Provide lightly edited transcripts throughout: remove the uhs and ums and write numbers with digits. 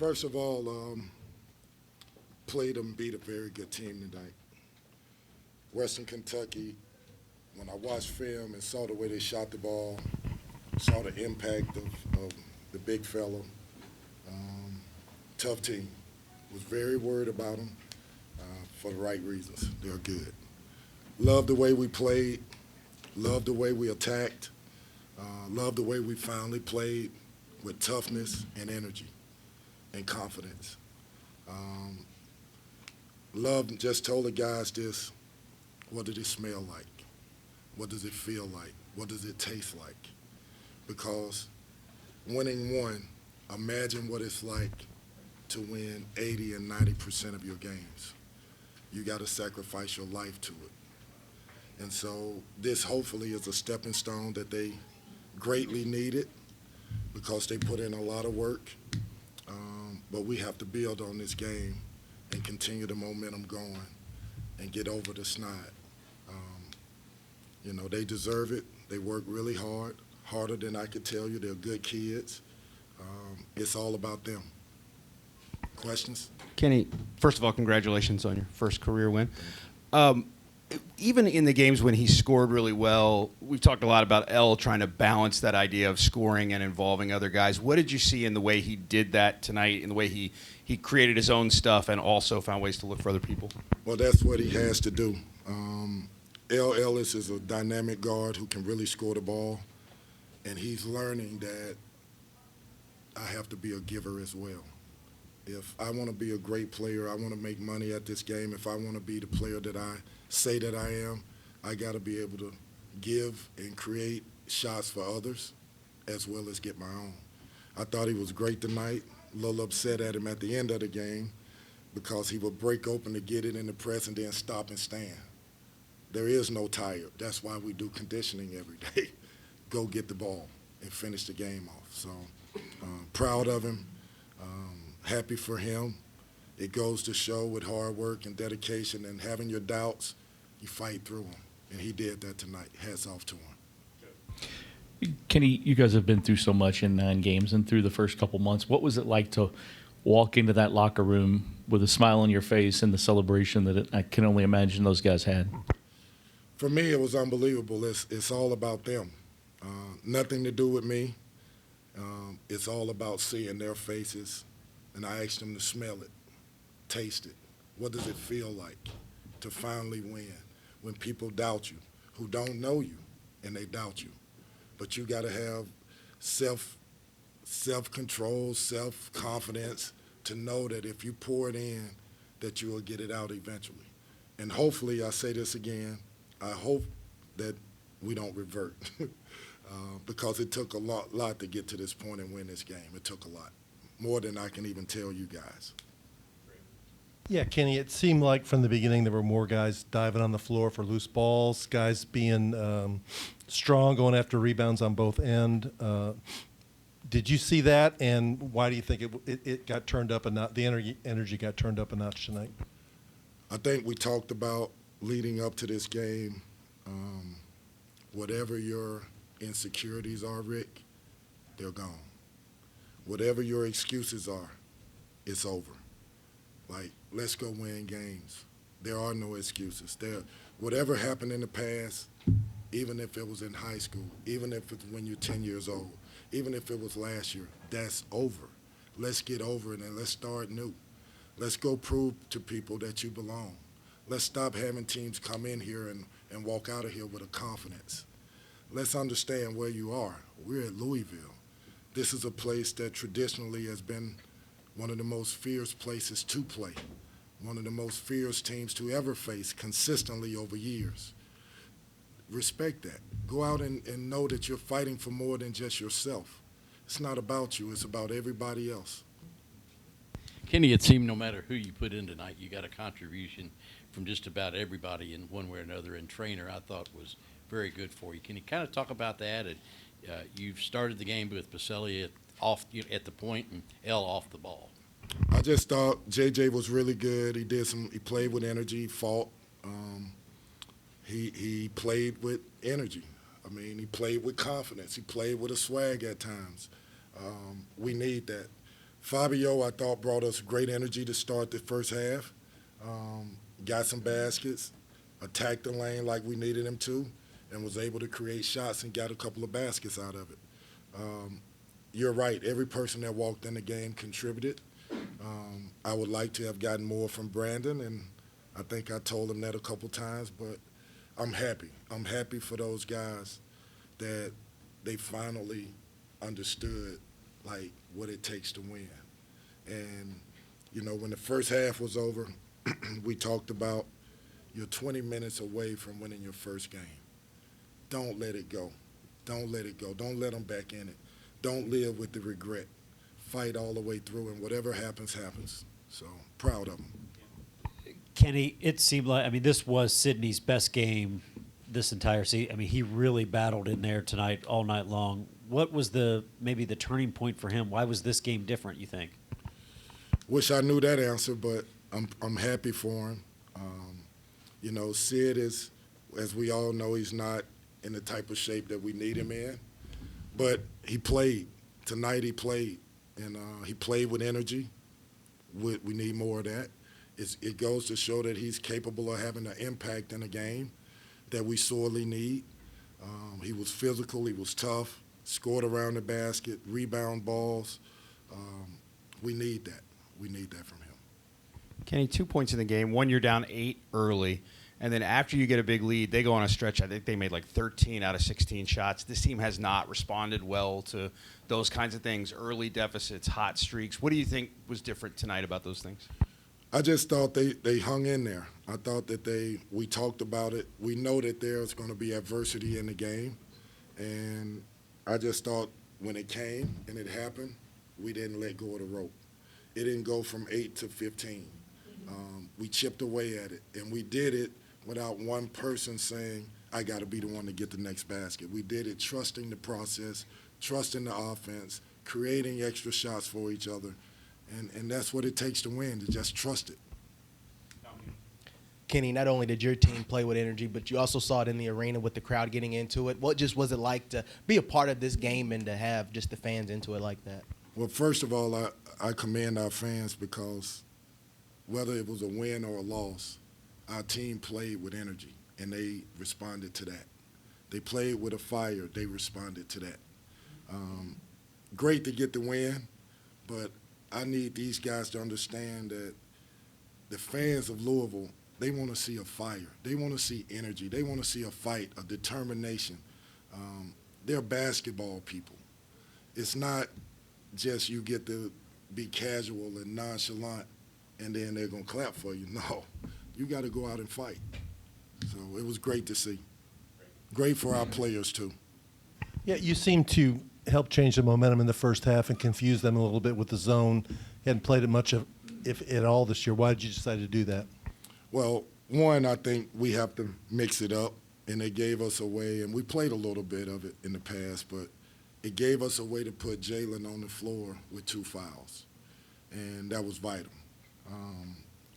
First of all, played and beat a very good team tonight. Western Kentucky, when I watched film and saw the way they shot the ball, saw the impact of the big fellow, tough team. Was very worried about them for the right reasons. They're good. Love the way we played. Love the way we attacked. Love the way we finally played with toughness and energy and confidence. Love just told the guys this, what did it smell like? What does it feel like? What does it taste like? Because winning one, imagine what it's like to win 80 and 90% of your games. You got to sacrifice your life to it. And so this hopefully is a stepping stone that they greatly needed because they put in a lot of work. But we have to build on this game and continue the momentum going and get over the snide. They deserve it. They work really hard, harder than I could tell you. They're good kids. It's all about them. Questions? Kenny, first of all, congratulations on your first career win. Even in the games when he scored really well, we've talked a lot about El trying to balance that idea of scoring and involving other guys. What did you see in the way he did that tonight, in the way he created his own stuff and also found ways to look for other people? Well, that's what he has to do. Ellis is a dynamic guard who can really score the ball, and he's learning that I have to be a giver as well. If I want to be a great player, I want to make money at this game, if I want to be the player that I say that I am, I got to be able to give and create shots for others as well as get my own. I thought he was great tonight. A little upset at him at the end of the game because he would break open to get it in the press and then stop and stand. There is no tired. That's why we do conditioning every day. Go get the ball and finish the game off. So proud of him, happy for him. It goes to show with hard work and dedication and having your doubts, you fight through them. And he did that tonight. Hats off to him. Kenny, you guys have been through so much in 9 games and through the first couple months. What was it like to walk into that locker room with a smile on your face and the celebration that I can only imagine those guys had? For me, it was unbelievable. It's all about them. Nothing to do with me. It's all about seeing their faces. And I asked them to smell it, taste it. What does it feel like to finally win when people doubt you, who don't know you, and they doubt you? But you got to have self-control, self-confidence to know that if you pour it in, that you will get it out eventually. And hopefully, I say this again, I hope that we don't revert because it took a lot to get to this point and win this game. It took a lot, more than I can even tell you guys. Yeah, Kenny, it seemed like from the beginning there were more guys diving on the floor for loose balls, guys being strong, going after rebounds on both ends. Did you see that, and why do you think it got turned up a notch? The energy got turned up a notch tonight. I think we talked about leading up to this game, whatever your insecurities are, Rick, they're gone. Whatever your excuses are, it's over. Like, let's go win games. There are no excuses. Whatever happened in the past, even if it was in high school, even if it's when you're 10 years old, even if it was last year, that's over. Let's get over it and let's start new. Let's go prove to people that you belong. Let's stop having teams come in here and walk out of here with a confidence. Let's understand where you are. We're at Louisville. This is a place that traditionally has been one of the most fierce places to play, one of the most fierce teams to ever face consistently over years. Respect that. Go out and know that you're fighting for more than just yourself. It's not about you. It's about everybody else. Kenny, it seemed no matter who you put in tonight, you got a contribution from just about everybody in one way or another. And Trainer, I thought, was very good for you. Can you kind of talk about that? You've started the game with Pacelli at the point and L off the ball. I just thought JJ was really good. He played with energy, fought. He played with energy. I mean, he played with confidence. He played with a swag at times. We need that. Fabio, I thought, brought us great energy to start the first half. Got some baskets, attacked the lane like we needed him to, and was able to create shots and got a couple of baskets out of it. You're right. Every person that walked in the game contributed. I would like to have gotten more from Brandon, and I think I told him that a couple times, but I'm happy. I'm happy for those guys that they finally understood, like, what it takes to win. And, you know, when the first half was over, we talked about you're 20 minutes away from winning your first game. Don't let it go. Don't let it go. Don't let them back in it. Don't live with the regret. Fight all the way through, and whatever happens, happens. So, proud of them. Kenny, it seemed like, I mean, this was Sydney's best game this entire season. I mean, he really battled in there tonight all night long. What was maybe the turning point for him? Why was this game different, you think? Wish I knew that answer, but I'm happy for him. You know, Sid is, as we all know, he's not in the type of shape that we need him in. But he played. Tonight he played. And he played with energy. We need more of that. It goes to show that he's capable of having an impact in a game that we sorely need. He was physical. He was tough. Scored around the basket. Rebound balls. We need that. We need that from him. Kenny, 2 points in the game. One, you're down 8 early. And then after you get a big lead, they go on a stretch. I think they made like 13 out of 16 shots. This team has not responded well to those kinds of things, early deficits, hot streaks. What do you think was different tonight about those things? I just thought they hung in there. I thought that we talked about it. We know that there's going to be adversity in the game. And I just thought when it came and it happened, we didn't let go of the rope. It didn't go from 8 to 15. We chipped away at it, and we did it without one person saying, I got to be the one to get the next basket. We did it trusting the process, trusting the offense, creating extra shots for each other, and that's what it takes to win, to just trust it. Kenny, not only did your team play with energy, but you also saw it in the arena with the crowd getting into it. What just was it like to be a part of this game and to have just the fans into it like that? Well, first of all, I commend our fans because whether it was a win or a loss, our team played with energy, and they responded to that. They played with a fire. They responded to that. Great to get the win, but I need these guys to understand that the fans of Louisville, they want to see a fire. They want to see energy. They want to see a fight, a determination. They're basketball people. It's not just you get to be casual and nonchalant and then they're going to clap for you. No, you got to go out and fight. So it was great to see. Great for our players, too. Yeah, you seem to help change the momentum in the first half and confuse them a little bit with the zone. You hadn't played it much, if at all, this year. Why did you decide to do that? Well, one, I think we have to mix it up, and they gave us a way, and we played a little bit of it in the past, but it gave us a way to put Jalen on the floor with 2 fouls, and that was vital.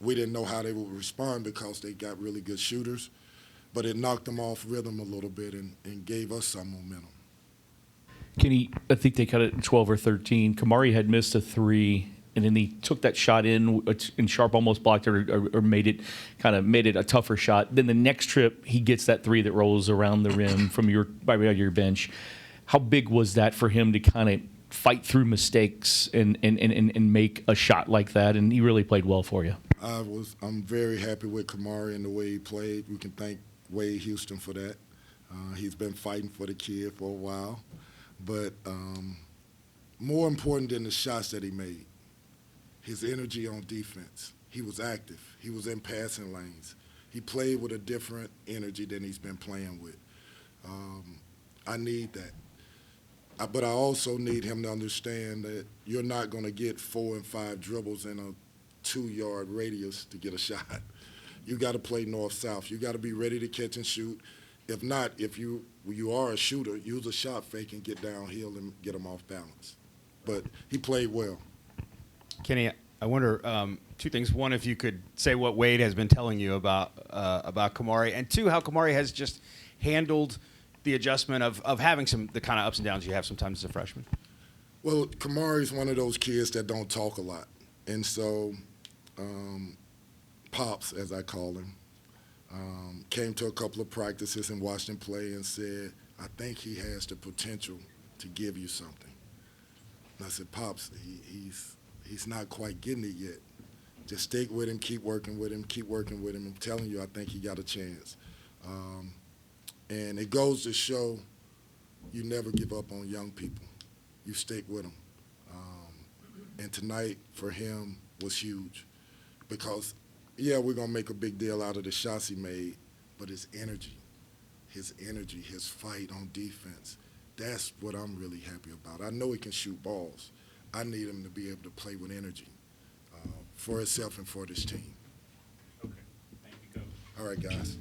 We didn't know how they would respond because they got really good shooters, but it knocked them off rhythm a little bit and gave us some momentum. Kenny, I think they cut it in 12 or 13. Kamari had missed a 3, and then he took that shot in, and Sharp almost blocked it or made it a tougher shot. Then the next trip, he gets that 3 that rolls around the rim from by your bench. How big was that for him to kind of fight through mistakes and make a shot like that? And he really played well for you. I'm very happy with Kamari and the way he played. We can thank Wade Houston for that. He's been fighting for the kid for a while. But more important than the shots that he made, his energy on defense. He was active. He was in passing lanes. He played with a different energy than he's been playing with. I need that. But I also need him to understand that you're not going to get 4 and 5 dribbles in a 2-yard radius to get a shot. You got to play north-south. You got to be ready to catch and shoot. If not, if you are a shooter, use a shot fake and get downhill and get them off balance. But he played well. Kenny, I wonder 2 things. One, if you could say what Wade has been telling you about Kamari, and 2, how Kamari has just handled the adjustment of having the kind of ups and downs you have sometimes as a freshman. Well, Kamari's one of those kids that don't talk a lot. And so Pops, as I call him, came to a couple of practices and watched him play and said, I think he has the potential to give you something. And I said, Pops, he's not quite getting it yet. Just stick with him, keep working with him, keep working with him. I'm telling you, I think he got a chance. And it goes to show you never give up on young people. You stick with them. And tonight for him was huge because, yeah, we're going to make a big deal out of the shots he made, but his energy, his fight on defense, that's what I'm really happy about. I know he can shoot balls. I need him to be able to play with energy for himself and for this team. Okay. Thank you, Coach. All right, guys.